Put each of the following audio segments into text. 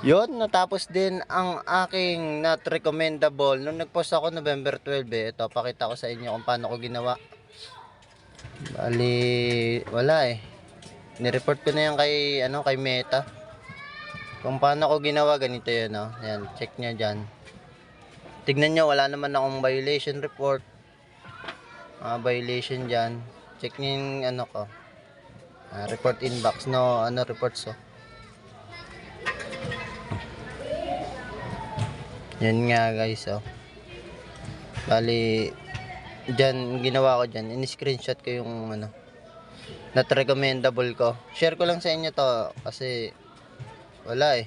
Yun, natapos din ang aking not recommendable. Nung nagpost ako November 12 ito, pakita ko sa inyo kung paano ko ginawa. Bali, wala eh. Nireport ko na yan kay Meta. Kung paano ko ginawa, ganito yun, no? Yan, check nyo dyan. Tignan nyo, wala naman akong violation report. Violation dyan. Check nyo yung ko. Report inbox, no, reports, oh. Yan nga guys, oh. Bali, dyan, ginawa ko dyan, in-screenshot ko yung not recommendable ko. Share ko lang sa inyo to, kasi wala eh.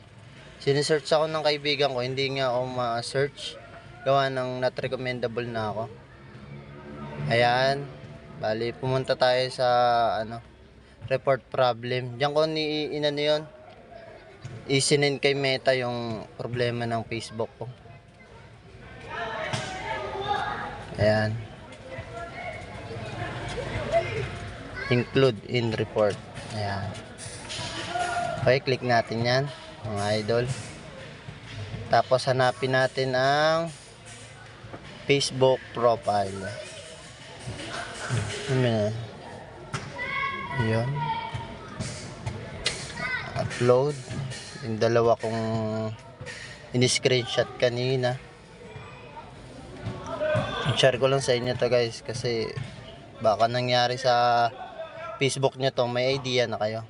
Sinesearch ako ng kaibigan ko, hindi nga ako ma-search. Gawa ng not recommendable na ako. Ayan. Bali, pumunta tayo sa report problem. Diyan ko inano yun. Isinin kay Meta yung problema ng Facebook ko. Ayan. Include in report. Ayan. Okay, click natin yan, mga idol. Tapos hanapin natin ang Facebook profile. Yun. Upload. Yung dalawa kong in-screenshot kanina. Share ko lang sa inyo to guys, kasi baka nangyari sa Facebook nyo to, may idea na kayo.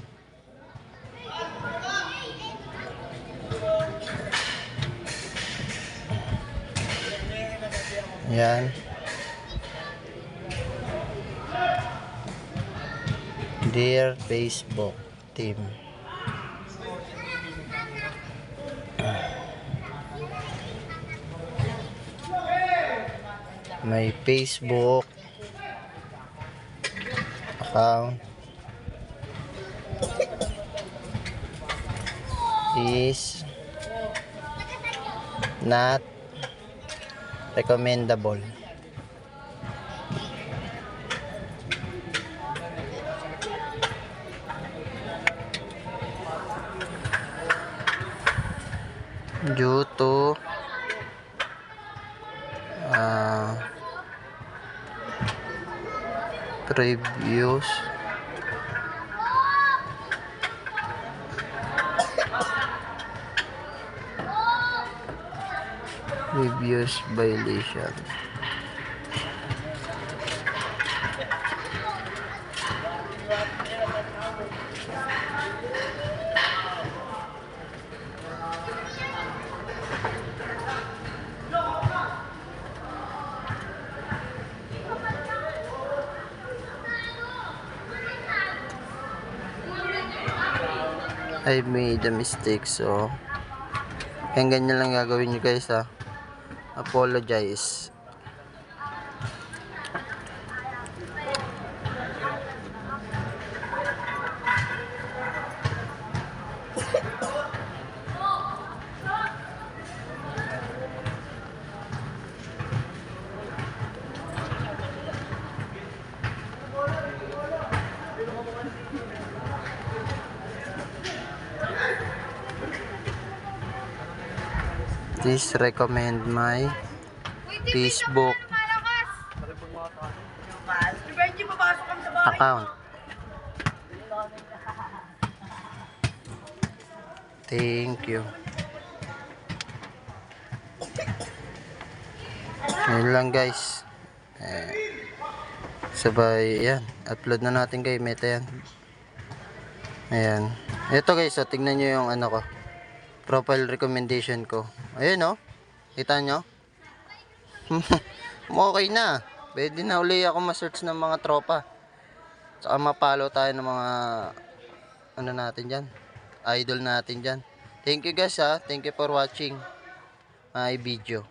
Yan. Dear Facebook team. My Facebook account is not recommendable. Due to previous violation. I made a mistake, so kaya ganyan lang gagawin nyo guys, ha. Apologize. Please recommend my Facebook account. Thank you. Ngayon lang guys. Sabay, yan. Upload na natin kay Meta yan. Ayan. Ito guys, tingnan nyo yung ko. Profile recommendation ko. Ayan, oh. Kita nyo? Okay na. Pwede na uli ako ma-search ng mga tropa. Saka ma-follow tayo ng mga natin dyan. Idol natin dyan. Thank you guys, ha. Thank you for watching my video.